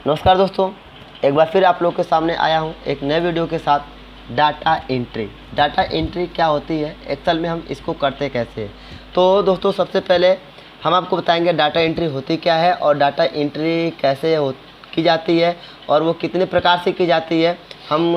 नमस्कार दोस्तों, एक बार फिर आप लोग के सामने आया हूं एक नए वीडियो के साथ। Data entry. डाटा एंट्री क्या होती है, एक्सेल में हम इसको करते कैसे हैं। तो दोस्तों सबसे पहले हम आपको बताएंगे डाटा एंट्री होती क्या है और डाटा एंट्री कैसे की जाती है और वो कितने प्रकार से की जाती है। हम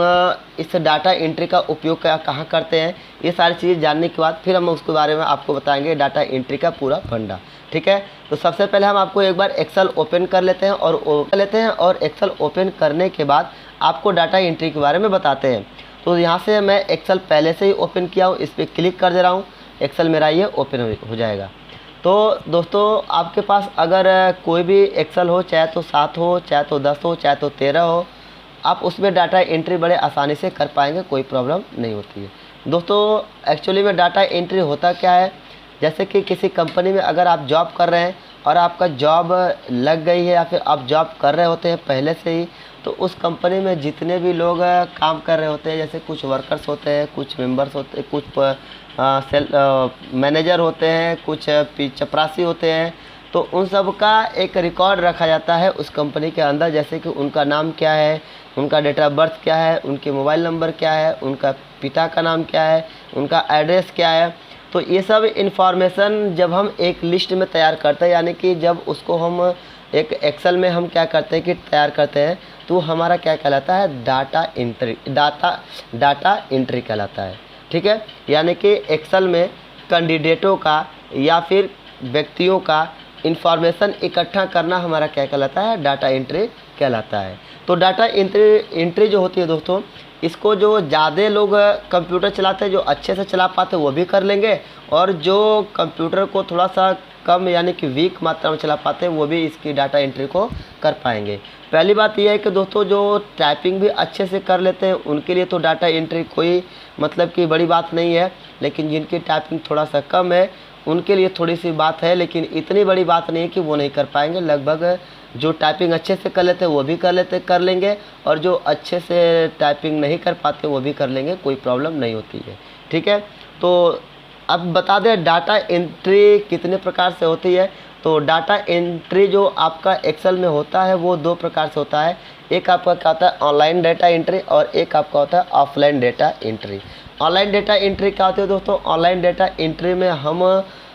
इस डाटा एंट्री का उपयोग कहाँ करते हैं, ये सारी चीज़ जानने के बाद फिर हम उसके बारे में आपको बताएंगे डाटा एंट्री का पूरा फंडा। ठीक है, तो सबसे पहले हम आपको एक बार एक्सेल ओपन कर लेते हैं और एक्सेल ओपन करने के बाद आपको डाटा एंट्री के बारे में बताते हैं। तो यहाँ से मैं एक्सेल पहले से ही ओपन किया हूँ, इस पर क्लिक कर दे रहा हूँ, एक्सेल मेरा ये ओपन हो जाएगा। तो दोस्तों आपके पास अगर कोई भी एक्सेल हो, चाहे तो 7 हो, चाहे तो 10 हो, चाहे तो 13 हो, आप उसमें डाटा एंट्री बड़े आसानी से कर पाएंगे, कोई प्रॉब्लम नहीं होती है। दोस्तों एक्चुअली में डाटा एंट्री होता क्या है, जैसे कि किसी कंपनी में अगर आप जॉब कर रहे हैं और आपका जॉब लग गई है या फिर आप जॉब कर रहे होते हैं पहले से ही, तो उस कंपनी में जितने भी लोग काम कर रहे होते हैं, जैसे कुछ वर्कर्स होते हैं, कुछ मेंबर्स होते हैं, कुछ मैनेजर होते हैं, कुछ चपरासी होते हैं, तो उन सब का एक रिकॉर्ड रखा जाता है उस कंपनी के अंदर। जैसे कि उनका नाम क्या है, उनका डेट ऑफ बर्थ क्या है, उनके मोबाइल नंबर क्या है, उनका पिता का नाम क्या है, उनका एड्रेस क्या है। तो ये सब इन्फॉर्मेशन जब हम एक लिस्ट में तैयार करते हैं, यानी कि जब उसको हम एक एक्सेल में हम क्या करते हैं कि तैयार करते हैं, तो हमारा क्या कहलाता है, डाटा एंट्री कहलाता है। ठीक है, यानी कि एक्सेल में कैंडिडेटों का या फिर व्यक्तियों का इंफॉर्मेशन इकट्ठा करना हमारा क्या कहलाता है, डाटा एंट्री कहलाता है। तो डाटा एंट्री जो होती है दोस्तों, इसको जो ज़्यादा लोग कंप्यूटर चलाते हैं, जो अच्छे से चला पाते हैं वो भी कर लेंगे, और जो कंप्यूटर को थोड़ा सा कम यानी कि वीक मात्रा में चला पाते हैं वो भी इसकी डाटा एंट्री को कर पाएंगे। पहली बात यह है कि दोस्तों जो टाइपिंग भी अच्छे से कर लेते हैं उनके लिए तो डाटा एंट्री कोई मतलब कि बड़ी बात नहीं है, लेकिन जिनकी टाइपिंग थोड़ा सा कम है उनके लिए थोड़ी सी बात है, लेकिन इतनी बड़ी बात नहीं है कि वो नहीं कर पाएंगे। लगभग जो टाइपिंग अच्छे से कर लेते हैं वो भी कर लेंगे, और जो अच्छे से टाइपिंग नहीं कर पाते वो भी कर लेंगे, कोई प्रॉब्लम नहीं होती है। ठीक है, तो अब बता दें डाटा एंट्री कितने प्रकार से होती है। तो डाटा एंट्री जो आपका एक्सेल में होता है वो 2 प्रकार से होता है। एक आपका क्या होता है, ऑनलाइन डाटा एंट्री, और एक आपका होता है offline data entry. Online data entry क्या होती है दोस्तों, ऑनलाइन डाटा एंट्री में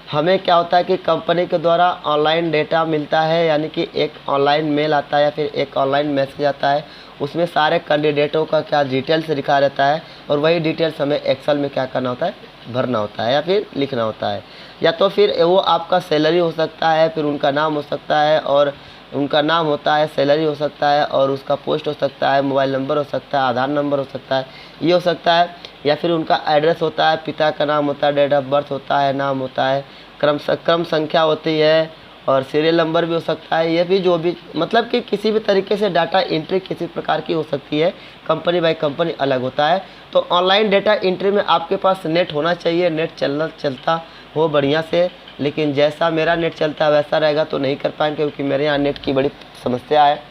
हमें क्या होता है कि कंपनी के द्वारा ऑनलाइन डेटा मिलता है, यानी कि एक ऑनलाइन मेल आता है या फिर एक ऑनलाइन मैसेज आता है, उसमें सारे कैंडिडेटों का क्या डिटेल्स लिखा रहता है, और वही डिटेल्स हमें एक्सेल में क्या करना होता है, भरना होता है या फिर लिखना होता है। या तो फिर वो आपका सैलरी हो सकता है, फिर उनका नाम हो सकता है, और उनका नाम होता है, सैलरी हो सकता है, और उसका पोस्ट हो सकता है, मोबाइल नंबर हो सकता है, आधार नंबर हो सकता है, ये हो सकता है, या फिर उनका एड्रेस होता है, पिता का नाम होता है, डेट ऑफ बर्थ होता है, नाम होता है, क्रम संख्या होती है, और सीरियल नंबर भी हो सकता है। ये भी जो भी मतलब कि किसी भी तरीके से डाटा एंट्री किसी प्रकार की हो सकती है, कंपनी बाय कंपनी अलग होता है। तो ऑनलाइन डाटा एंट्री में आपके पास नेट होना चाहिए, नेट चलता हो बढ़िया से, लेकिन जैसा मेरा नेट चलता है वैसा रहेगा तो नहीं कर पाएंगे, क्योंकि मेरे यहाँ नेट की बड़ी समस्या है।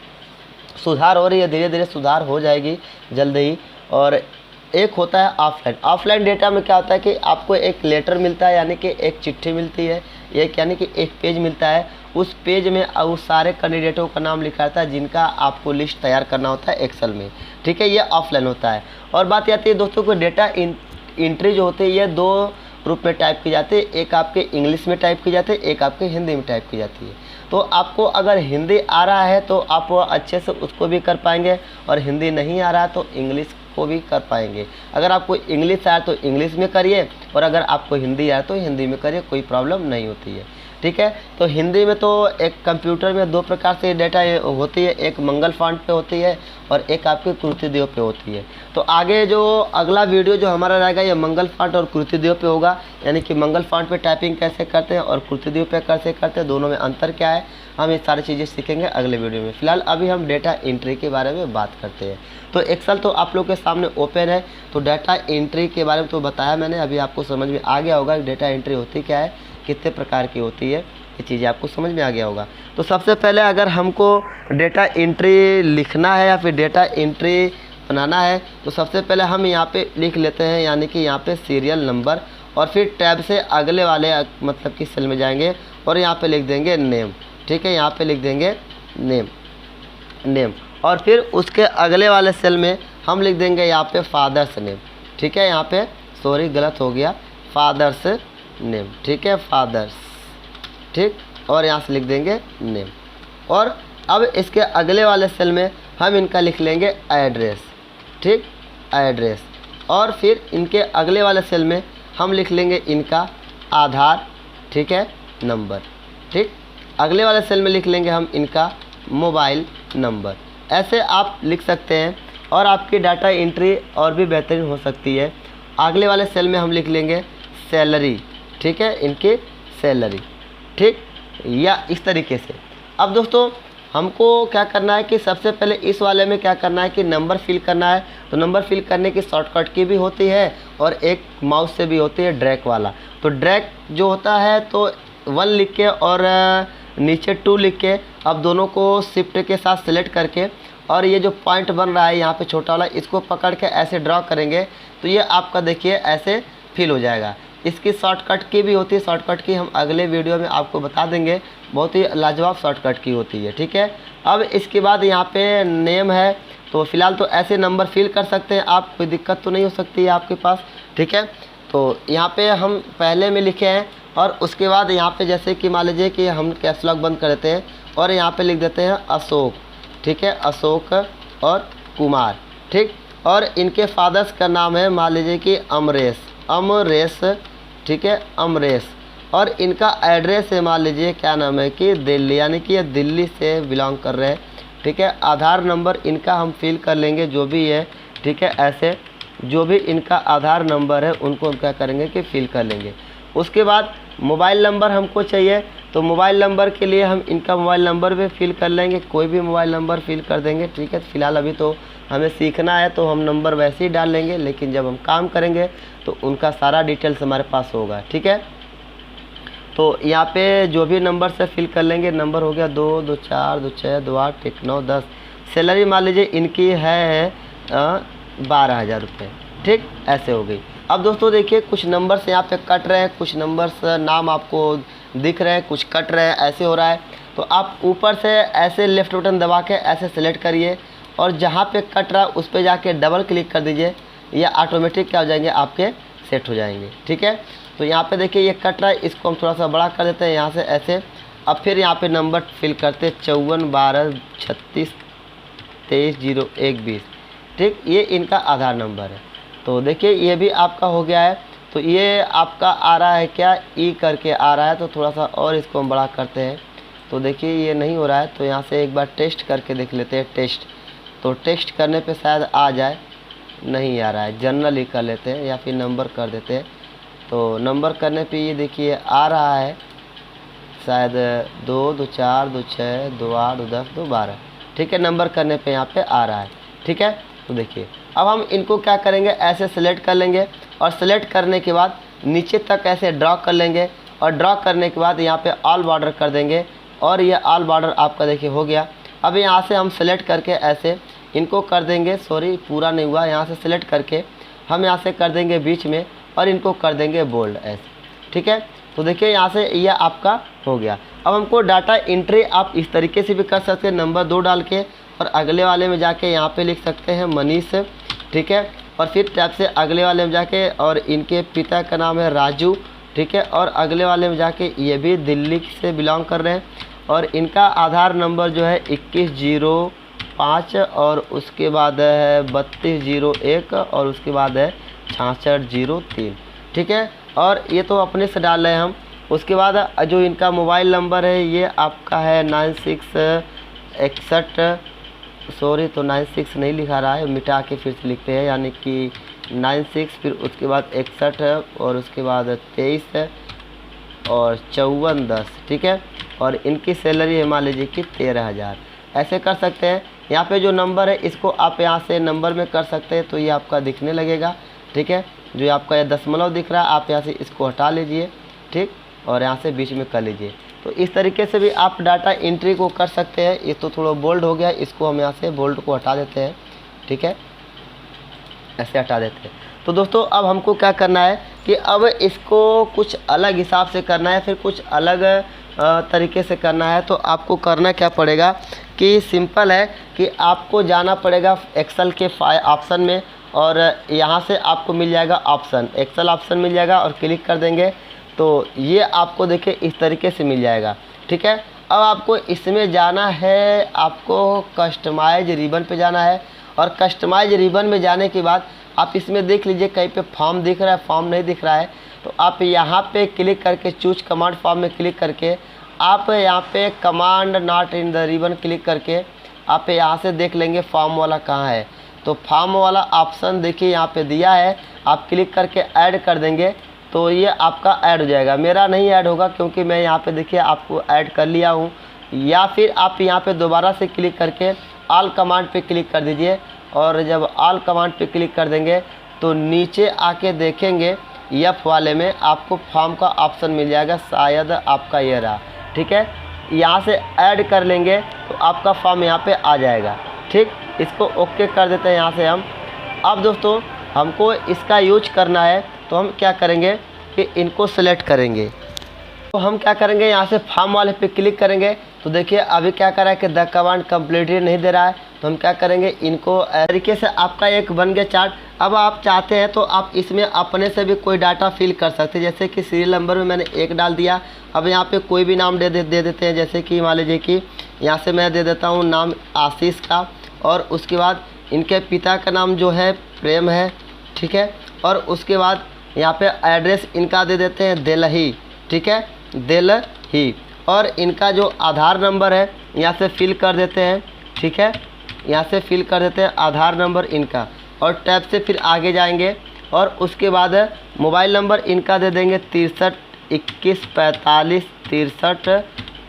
सुधार हो रही है, धीरे धीरे सुधार हो जाएगी जल्द ही। और एक होता है ऑफलाइन डेटा में क्या होता है कि आपको एक लेटर मिलता है, यानी कि एक चिट्ठी मिलती है, एक यानी कि एक पेज मिलता है, उस पेज में उस सारे कैंडिडेटों का नाम लिखा रहता है जिनका आपको लिस्ट तैयार करना होता है एक्सेल में। ठीक है, ये ऑफलाइन होता है। और बात आती है दोस्तों को डाटा एंट्री जो होती है ये 2 रूप में टाइप की जाती है, एक आपके इंग्लिश में टाइप की जाती है, एक आपके हिंदी में टाइप की जाती है। तो आपको अगर हिंदी आ रहा है तो आप अच्छे से उसको भी कर पाएंगे, और हिंदी नहीं आ रहा है तो इंग्लिश को भी कर पाएंगे। अगर आपको इंग्लिश आए तो इंग्लिश में करिए, और अगर आपको हिंदी आए तो हिंदी में करिए, कोई प्रॉब्लम नहीं होती है। ठीक है, तो हिंदी में तो एक कंप्यूटर में 2 प्रकार से डाटा होती है, एक मंगल फॉन्ट पे होती है और एक आपके कुर्तिदेव पे होती है। तो आगे जो अगला वीडियो जो हमारा रहेगा ये मंगल फॉन्ट और कुर्तिदेव पे होगा, यानी कि मंगल फॉन्ट पे टाइपिंग कैसे करते हैं और कुर्तिदेव पे कैसे करते हैं, दोनों में अंतर क्या है, हम ये सारी चीज़ें सीखेंगे अगले वीडियो में। फिलहाल अभी हम डाटा एंट्री के बारे में बात करते हैं। तो एक्सेल तो आप लोग के सामने ओपन है, तो डाटा एंट्री के बारे में तो बताया मैंने, अभी आपको समझ में आ गया होगा डाटा एंट्री होती क्या है, कितने प्रकार की होती है, ये चीज़ें आपको समझ में आ गया होगा। तो सबसे पहले अगर हमको डाटा एंट्री लिखना है या फिर डाटा एंट्री बनाना है, तो सबसे पहले हम यहाँ पे लिख लेते हैं, यानी कि यहाँ पे सीरियल नंबर, और फिर टैब से अगले वाले मतलब कि सेल में जाएंगे और यहाँ पे लिख देंगे नेम। ठीक है, यहाँ पे लिख देंगे नेम। नेम, और फिर उसके अगले वाले सेल में हम लिख देंगे यहाँ पे फादर्स नेम। ठीक है, यहाँ पे सॉरी गलत हो गया, फादर्स नेम। ठीक है, फादर्स, ठीक, और यहाँ से लिख देंगे नेम। और अब इसके अगले वाले सेल में हम इनका लिख लेंगे एड्रेस। ठीक, एड्रेस, और फिर इनके अगले वाले सेल में हम लिख लेंगे इनका आधार, ठीक है, नंबर। ठीक, अगले वाले सेल में लिख लेंगे हम इनका मोबाइल नंबर। ऐसे आप लिख सकते हैं और आपकी डाटा एंट्री और भी बेहतरीन हो सकती है। अगले वाले सेल में हम लिख लेंगे सैलरी। ठीक है, इनकी सैलरी। ठीक, या इस तरीके से। अब दोस्तों हमको क्या करना है कि सबसे पहले इस वाले में क्या करना है कि नंबर फिल करना है। तो नंबर फिल करने की शॉर्टकट की भी होती है और एक माउस से भी होती है ड्रैग वाला। तो ड्रैग जो होता है तो 1 लिख के और नीचे 2 लिख के, अब दोनों को शिफ्ट के साथ सिलेक्ट करके, और ये जो पॉइंट बन रहा है यहाँ पे छोटा वाला, इसको पकड़ के ऐसे ड्रॉ करेंगे तो ये आपका देखिए ऐसे फिल हो जाएगा। इसकी शॉर्टकट की भी होती है, शॉर्टकट की हम अगले वीडियो में आपको बता देंगे, बहुत ही लाजवाब शॉर्टकट की होती है। ठीक है, अब इसके बाद यहाँ पे नेम है, तो फ़िलहाल तो ऐसे नंबर फिल कर सकते हैं आप, कोई दिक्कत तो नहीं हो सकती है आपके पास। ठीक है, तो यहाँ पे हम पहले में लिखे हैं और उसके बाद यहाँ पे जैसे कि मान लीजिए कि हम कैप्स लॉक बंद कर देते हैं और यहाँ पे लिख देते हैं अशोक। ठीक है, अशोक और कुमार। ठीक, और इनके फादर्स का नाम है मान लीजिए कि अमरेश, अमरेश। ठीक है, अमरेश, और इनका एड्रेस है मान लीजिए क्या नाम है कि दिल्ली, यानी कि ये दिल्ली से बिलोंग कर रहे हैं। ठीक है, आधार नंबर इनका हम फिल कर लेंगे जो भी है। ठीक है, ऐसे जो भी इनका आधार नंबर है उनको हम क्या करेंगे कि फिल कर लेंगे। उसके बाद मोबाइल नंबर हमको चाहिए, तो मोबाइल नंबर के लिए हम इनका मोबाइल नंबर भी फिल कर लेंगे, कोई भी मोबाइल नंबर फिल कर देंगे। ठीक है, फ़िलहाल अभी तो हमें सीखना है तो हम नंबर वैसे ही डाल लेंगे, लेकिन जब हम काम करेंगे तो उनका सारा डिटेल्स हमारे पास होगा। ठीक है, तो यहाँ पे जो भी नंबर से फिल कर लेंगे, नंबर हो गया 2 2 4 2 6 2 8 1 9 10। सैलरी मान लीजिए इनकी है 12,000 रुपये। ठीक, ऐसे हो गई। अब दोस्तों देखिए कुछ नंबर्स यहाँ पे कट रहे हैं, कुछ नंबर्स नाम आपको दिख रहे हैं, कुछ कट रहे हैं, ऐसे हो रहा है। तो आप ऊपर से ऐसे लेफ़्ट बटन दबा के ऐसे सेलेक्ट करिए और जहाँ पे कट रहा है उस पर जाके डबल क्लिक कर दीजिए, या ऑटोमेटिक क्या हो जाएंगे आपके सेट हो जाएंगे। ठीक है, तो यहाँ पे देखिए ये कट रहा है, इसको हम थोड़ा सा बड़ा कर देते हैं यहाँ से ऐसे। अब फिर यहाँ पे नंबर फिल करते 54 12 36 23 01 20। ठीक, ये इनका आधार नंबर है। तो देखिए ये भी आपका हो गया है। तो ये आपका आ रहा है क्या, ई करके आ रहा है, तो थोड़ा सा और इसको हम बड़ा करते हैं। तो देखिए ये नहीं हो रहा है, तो यहाँ से एक बार टेस्ट करके देख लेते हैं, टेस्ट। तो टेस्ट करने पे शायद आ जाए, नहीं आ रहा है, जनरल ही कर लेते हैं या फिर नंबर कर देते हैं। तो नंबर करने पे ये देखिए आ रहा है शायद 2 2 4 2 6 2 8 2 10 2 12। ठीक है, नंबर करने पे यहाँ पे आ रहा है। ठीक है, तो देखिए अब हम इनको क्या करेंगे, ऐसे सेलेक्ट कर लेंगे और सेलेक्ट करने के बाद नीचे तक ऐसे ड्रॉ कर लेंगे, और ड्रॉ करने के बाद यहाँ पे ऑल बॉर्डर कर देंगे, और ये ऑल बॉर्डर आपका देखिए हो गया। अब यहाँ से हम सेलेक्ट करके ऐसे इनको कर देंगे, सॉरी पूरा नहीं हुआ, यहाँ से सेलेक्ट करके हम यहाँ से कर देंगे बीच में और इनको कर देंगे बोल्ड ऐसे। ठीक है, तो देखिए यहाँ से यह आपका हो गया। अब हमको डाटा एंट्री आप इस तरीके से भी कर सकते हैं, नंबर 2 डाल के, और अगले वाले में जाके यहाँ पे लिख सकते हैं मनीष। ठीक है, और फिर टैब से अगले वाले में जाके, और इनके पिता का नाम है राजू। ठीक है, और अगले वाले में जाके ये भी दिल्ली से बिलोंग कर रहे हैं, और इनका आधार नंबर जो है 2105, और उसके बाद है 3201, और उसके बाद है 6603। ठीक है, और ये तो अपने से डाल रहे हैं हम। उसके बाद जो इनका मोबाइल नंबर है ये आपका है 9661, सॉरी तो 96 नहीं लिखा रहा है, मिटा के फिर से लिखते हैं, यानी कि 96 फिर उसके बाद 61 और उसके बाद 23 और 5410। ठीक है, और इनकी सैलरी है मान लीजिए कि 13,000। ऐसे कर सकते हैं। यहाँ पे जो नंबर है इसको आप यहाँ से नंबर में कर सकते हैं, तो ये आपका दिखने लगेगा। ठीक है, जो आपका ये दशमलव दिख रहा है आप यहाँ से इसको हटा लीजिए। ठीक, और यहाँ से बीच में कर लीजिए। तो इस तरीके से भी आप डाटा एंट्री को कर सकते हैं। ये तो थोड़ा बोल्ड हो गया, इसको हम यहाँ से बोल्ड को हटा देते हैं। ठीक है, ऐसे हटा देते हैं। तो दोस्तों अब हमको क्या करना है कि अब इसको कुछ अलग हिसाब से करना है, फिर कुछ अलग तरीके से करना है तो आपको करना क्या पड़ेगा कि सिंपल है कि आपको जाना पड़ेगा एक्सेल के ऑप्शन में, और यहाँ से आपको मिल जाएगा ऑप्शन, एक्सेल ऑप्शन मिल जाएगा और क्लिक कर देंगे तो ये आपको देखिए इस तरीके से मिल जाएगा। ठीक है, अब आपको इसमें जाना है, आपको कस्टमाइज रिबन पे जाना है, और कस्टमाइज रिबन में जाने के बाद आप इसमें देख लीजिए कहीं पे फॉर्म दिख रहा है, फॉर्म नहीं दिख रहा है तो आप यहाँ पे क्लिक करके चूज कमांड फॉर्म में क्लिक करके आप यहाँ पे command not in the ribbon click करके आप यहाँ से देख लेंगे फॉर्म वाला कहाँ है। तो फॉर्म वाला ऑप्शन देखिए यहाँ पे दिया है, आप क्लिक करके ऐड कर देंगे तो ये आपका ऐड हो जाएगा। मेरा नहीं ऐड होगा क्योंकि मैं यहाँ पे देखिए आपको ऐड कर लिया हूँ। या फिर आप यहाँ पे दोबारा से क्लिक करके ऑल कमांड पे क्लिक कर दीजिए, और जब ऑल कमांड पे क्लिक कर देंगे तो नीचे आके देखेंगे एफ वाले में आपको फॉर्म का ऑप्शन मिल जाएगा, शायद आपका ये रहा। ठीक है, यहाँ से ऐड कर लेंगे तो आपका फॉर्म यहाँ पे आ जाएगा। ठीक, इसको ओके कर देते हैं यहाँ से हम। अब दोस्तों हमको इसका यूज करना है तो हम क्या करेंगे कि इनको सेलेक्ट करेंगे। तो हम क्या करेंगे, यहाँ से फॉर्म वाले पे क्लिक करेंगे तो देखिए अभी क्या कर रहा है कि द कमांड कंप्लीटली नहीं दे रहा है, तो हम क्या करेंगे इनको तरीके से आपका एक बन गया चार्ट। अब आप चाहते हैं तो आप इसमें अपने से भी कोई डाटा फिल कर सकते हैं, जैसे कि सीरियल नंबर में मैंने 1 डाल दिया। अब यहाँ पे कोई भी नाम दे देते हैं, जैसे कि मान लीजिए कि यहाँ से मैं दे देता हूँ नाम आशीष का, और उसके बाद इनके पिता का नाम जो है प्रेम है। ठीक है, और उसके बाद यहाँ पे एड्रेस इनका दे देते हैं दिल्ली। ठीक है, दिल्ली, और इनका जो आधार नंबर है यहाँ से फिल कर देते हैं। ठीक है, यहाँ से फिल कर देते हैं आधार नंबर इनका, और टैब से फिर आगे जाएंगे और उसके बाद मोबाइल नंबर इनका दे देंगे 63 21 45 63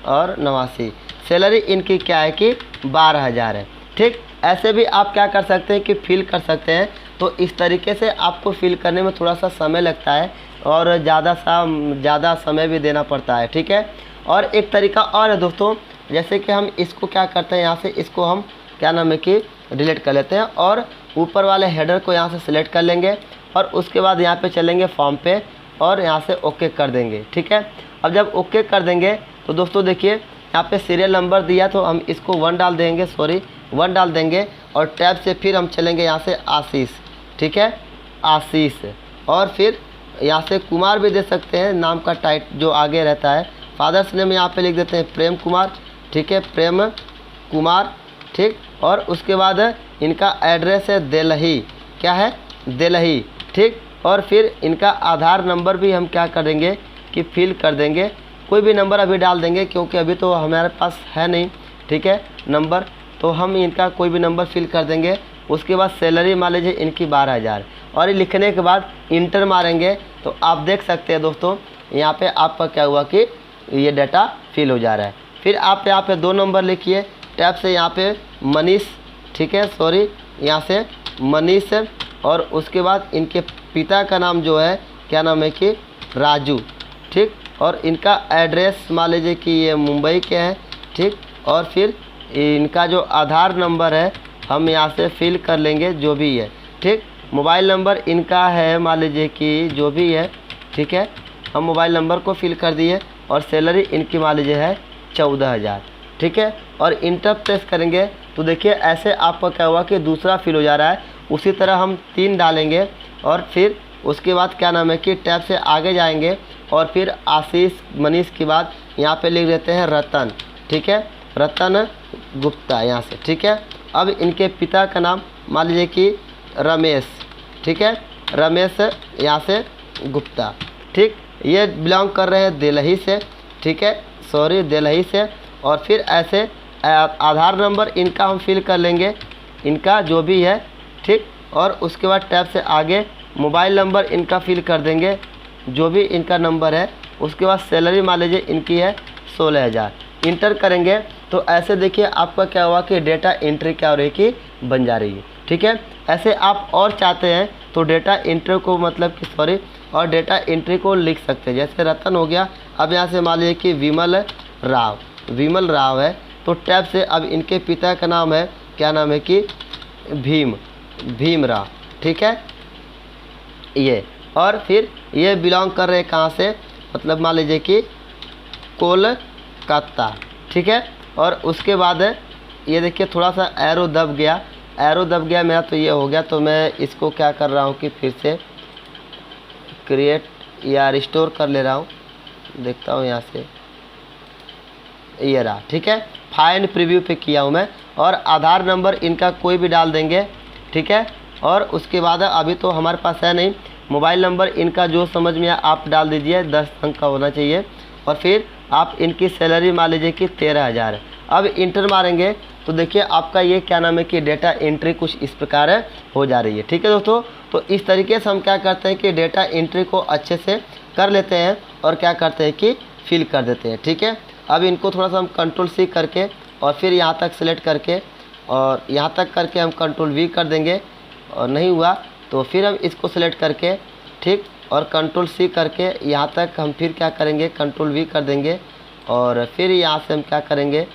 और 89। सैलरी इनकी क्या है कि 12,000 है। ठीक, ऐसे भी आप क्या कर सकते हैं कि फिल कर सकते हैं। तो इस तरीके से आपको फिल करने में थोड़ा सा समय लगता है और ज़्यादा समय भी देना पड़ता है। ठीक है, और एक तरीका और है दोस्तों, जैसे कि हम इसको क्या करते हैं, यहाँ से इसको हम क्या नाम है कि डिलीट कर लेते हैं, और ऊपर वाले हेडर को यहाँ से सिलेक्ट कर लेंगे, और उसके बाद यहाँ पे चलेंगे फॉर्म पे और यहाँ से ओके कर देंगे। ठीक है, अब जब ओके कर देंगे तो दोस्तों देखिए यहाँ पे सीरियल नंबर दिया तो हम इसको 1 डाल देंगे, 1 डाल देंगे, और टैब से फिर हम चलेंगे यहाँ से आशीष। ठीक है, आशीष, और फिर यहाँ से कुमार भी दे सकते हैं, नाम का टाइट जो आगे रहता है। फादर्स नेम यहाँ पे लिख देते हैं प्रेम कुमार। ठीक है, प्रेम कुमार। ठीक, और उसके बाद इनका एड्रेस है दिल्ली, क्या है दिल्ली। ठीक, और फिर इनका आधार नंबर भी हम क्या करेंगे कि फिल कर देंगे, कोई भी नंबर अभी डाल देंगे क्योंकि अभी तो हमारे पास है नहीं। ठीक है, नंबर, तो हम इनका कोई भी नंबर फिल कर देंगे। उसके बाद सैलरी मान लीजिए इनकी 12,000, और ये लिखने के बाद इंटर मारेंगे तो आप देख सकते हैं दोस्तों यहाँ पे आपका क्या हुआ कि ये डाटा फिल हो जा रहा है। फिर आप यहाँ पे 2 नंबर लिखिए, टैब से यहाँ पे मनीष। ठीक है, यहाँ से मनीष, और उसके बाद इनके पिता का नाम जो है क्या नाम है कि राजू। ठीक, और इनका एड्रेस मान लीजिए कि ये मुंबई के हैं। ठीक, और फिर इनका जो आधार नंबर है हम यहाँ से फिल कर लेंगे जो भी है। ठीक, मोबाइल नंबर इनका है मान लीजिए कि जो भी है। ठीक है, हम मोबाइल नंबर को फिल कर दिए, और सैलरी इनकी मान लीजिए है 14,000। ठीक है, और इंटर प्रेस करेंगे तो देखिए ऐसे आपका क्या हुआ कि दूसरा फिल हो जा रहा है। उसी तरह हम 3 डालेंगे, और फिर उसके बाद क्या नाम है कि टैब से आगे जाएंगे, और फिर आशीष मनीष के बाद यहाँ पे लिख देते हैं रतन। ठीक है, रतन गुप्ता यहाँ से। ठीक है, अब इनके पिता का नाम मान लीजिए कि रमेश। ठीक है, रमेश यहाँ से गुप्ता। ठीक, ये बिलोंग कर रहे हैं दिल्ली से। ठीक है, दिल्ली से, और फिर ऐसे आधार नंबर इनका हम फिल कर लेंगे, इनका जो भी है। ठीक, और उसके बाद टैब से आगे मोबाइल नंबर इनका फिल कर देंगे जो भी इनका नंबर है। उसके बाद सैलरी मान लीजिए इनकी है 16,000, इंटर करेंगे तो ऐसे देखिए आपका क्या हुआ कि डेटा एंट्री क्या हो रही है कि बन जा रही है। ठीक है, ऐसे आप और चाहते हैं तो डेटा एंट्री को मतलब कि और डेटा एंट्री को लिख सकते हैं, जैसे रतन हो गया। अब यहाँ से मान लीजिए कि विमल राव है, तो टैब से अब इनके पिता का नाम है क्या नाम है कि भीम राव। ठीक है, ये, और फिर ये बिलोंग कर रहे हैं कहाँ से, मतलब मान लीजिए कि कलकत्ता, ठीक है। और उसके बाद ये देखिए थोड़ा सा एरो दब गया, एरो दब गया मेरा, तो ये हो गया। तो मैं इसको क्या कर रहा हूँ कि फिर से क्रिएट या रिस्टोर कर ले रहा हूँ, देखता हूँ यहाँ से, ये रहा, ठीक है। फाइंड प्रीव्यू पे किया हूँ मैं, और आधार नंबर इनका कोई भी डाल देंगे, ठीक है। और उसके बाद अभी तो हमारे पास है नहीं, मोबाइल नंबर इनका जो समझ में आए आप डाल दीजिए, 10 अंक का होना चाहिए। और फिर आप इनकी सैलरी मान लीजिए कि 13,000 है। अब इंटर मारेंगे तो देखिए आपका ये क्या नाम है कि डेटा एंट्री कुछ इस प्रकार है हो जा रही है, ठीक है दोस्तों। तो इस तरीके से हम क्या करते हैं कि डेटा एंट्री को अच्छे से कर लेते हैं और क्या करते हैं कि फिल कर देते हैं, ठीक है। अब इनको थोड़ा सा हम कंट्रोल सी करके और फिर यहाँ तक सेलेक्ट करके और यहाँ तक करके हम कंट्रोल वी कर देंगे, और नहीं हुआ तो फिर हम इसको सेलेक्ट करके, ठीक, और कंट्रोल सी करके यहाँ तक हम फिर क्या करेंगे कंट्रोल वी कर देंगे। और फिर यहाँ से हम क्या करेंगे,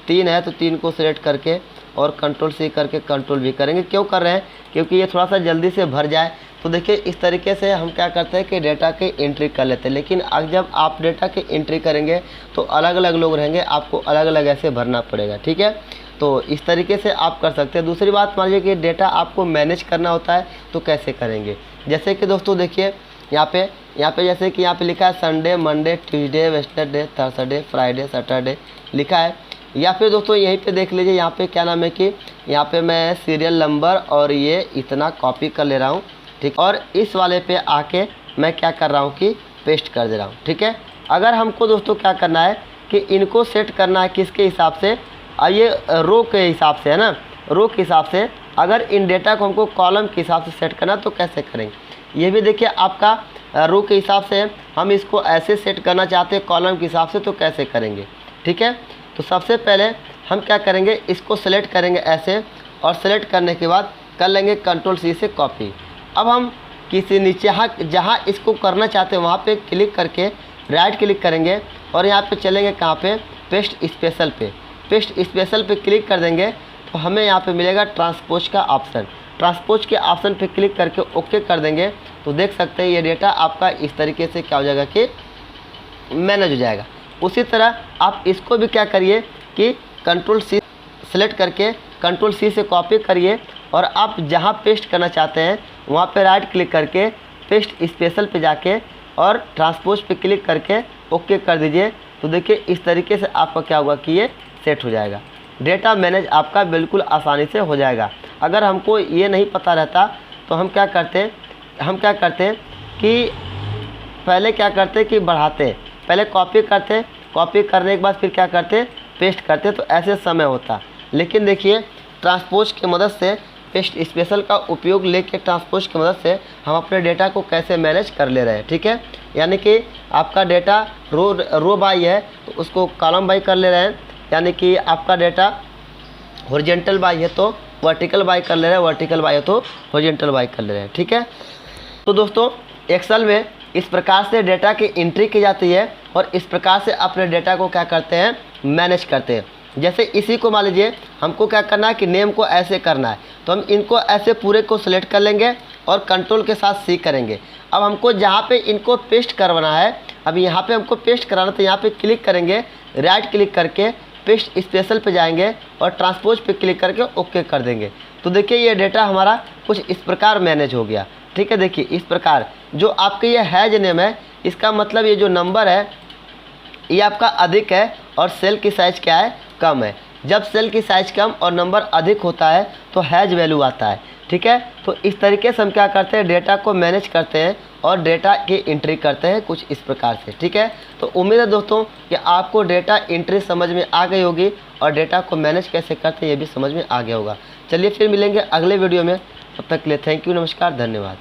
3 है तो 3 को सिलेक्ट करके और कंट्रोल सी करके कंट्रोल वी करेंगे। क्यों कर रहे हैं, क्योंकि ये थोड़ा सा जल्दी से भर जाए। तो देखिए इस तरीके से हम क्या करते हैं कि डेटा की एंट्री कर लेते हैं। लेकिन अब जब आप डेटा की एंट्री करेंगे तो अलग अलग लोग रहेंगे, आपको अलग अलग ऐसे भरना पड़ेगा, ठीक है। तो इस तरीके से आप कर सकते हैं। दूसरी बात मान लीजिए कि डेटा आपको मैनेज करना होता है तो कैसे करेंगे। जैसे कि दोस्तों देखिए यहाँ पे जैसे कि यहाँ पे लिखा है Sunday, Monday, Tuesday, Wednesday, Thursday, Friday, Saturday लिखा है। या फिर दोस्तों यहीं पे देख लीजिए, यहाँ पे क्या नाम है कि यहाँ पे मैं सीरियल नंबर और ये इतना कॉपी कर ले रहा हूँ, ठीक। और इस वाले पे आके मैं क्या कर रहा हूँ कि पेस्ट कर दे रहा हूँ, ठीक है। अगर हमको दोस्तों क्या करना है कि इनको सेट करना है किसके हिसाब से, ये रो के हिसाब से है ना, रो के हिसाब से। अगर इन डेटा को हमको कॉलम के हिसाब से सेट करना तो कैसे करेंगे, ये भी देखिए आपका रो के हिसाब से। हम इसको ऐसे सेट करना चाहते हैं कॉलम के हिसाब से तो कैसे करेंगे, ठीक है। तो सबसे पहले हम क्या करेंगे, इसको सेलेक्ट करेंगे ऐसे, और सेलेक्ट करने के बाद कर लेंगे कंट्रोल सी से कॉपी। अब हम किसी नीचे जहाँ इसको करना चाहते हैं वहाँ पे क्लिक करके राइट क्लिक करेंगे और यहाँ पे चलेंगे कहाँ पे, पेस्ट स्पेशल पे। पेस्ट स्पेशल पे क्लिक कर देंगे तो हमें यहाँ पे मिलेगा ट्रांसपोज का ऑप्शन। ट्रांसपोज के ऑप्शन पे क्लिक करके ओके कर देंगे तो देख सकते हैं ये डेटा आपका इस तरीके से क्या हो जाएगा कि मैनेज हो जाएगा। उसी तरह आप इसको भी क्या करिए कि कंट्रोल सी सेलेक्ट करके कंट्रोल सी से कॉपी करिए और आप जहाँ पेस्ट करना चाहते हैं वहाँ पे राइट क्लिक करके पेस्ट स्पेशल पे जाके और ट्रांसपोज पे क्लिक करके ओके कर दीजिए। तो देखिए इस तरीके से आपका क्या होगा कि ये सेट हो जाएगा। डेटा मैनेज आपका बिल्कुल आसानी से हो जाएगा। अगर हमको ये नहीं पता रहता तो हम क्या करते कि पहले क्या करते कि बढ़ाते, पहले कॉपी करते, कॉपी करने के बाद फिर क्या करते पेस्ट करते, तो ऐसे समय होता। लेकिन देखिए ट्रांसपोज की मदद से, पेस्ट स्पेशल का उपयोग लेके ट्रांसपोज की मदद से हम अपने डेटा को कैसे मैनेज कर ले रहे हैं, ठीक है। यानी कि आपका डेटा रो बाई है तो उसको कॉलम बाई कर ले रहे हैं, यानी कि आपका डेटा हॉरिजॉन्टल बाई है तो वर्टिकल बाई कर ले रहे हैं, वर्टिकल बाई है तो हॉरिजॉन्टल बाई कर ले रहे हैं, ठीक है। तो दोस्तों एक्सेल में इस प्रकार से डेटा की एंट्री की जाती है और इस प्रकार से अपने डेटा को क्या करते हैं मैनेज करते हैं। जैसे इसी को मान लीजिए हमको क्या करना है कि नेम को ऐसे करना है तो हम इनको ऐसे पूरे को सिलेक्ट कर लेंगे और कंट्रोल के साथ सी करेंगे। अब हमको जहाँ पे इनको पेस्ट करवाना है, अब यहाँ पे हमको पेस्ट कराना तो यहाँ पे क्लिक करेंगे, राइट क्लिक करके पेस्ट स्पेशल पे जाएंगे और ट्रांसपोज पे क्लिक करके ओके कर देंगे। तो देखिए ये डेटा हमारा कुछ इस प्रकार मैनेज हो गया, ठीक है। देखिए इस प्रकार जो आपके ये हैज नेम है, इसका मतलब ये जो नंबर है ये आपका अधिक है और सेल की साइज़ क्या है कम है। जब सेल की साइज़ कम और नंबर अधिक होता है तो हैज वैल्यू आता है, ठीक है। तो इस तरीके से हम क्या करते हैं डेटा को मैनेज करते हैं और डेटा की एंट्री करते हैं कुछ इस प्रकार से, ठीक है। तो उम्मीद है दोस्तों कि आपको डेटा एंट्री समझ में आ गई होगी और डेटा को मैनेज कैसे करते हैं ये भी समझ में आ गया होगा। चलिए फिर मिलेंगे अगले वीडियो में, तब तक के लिए थैंक यू, नमस्कार, धन्यवाद।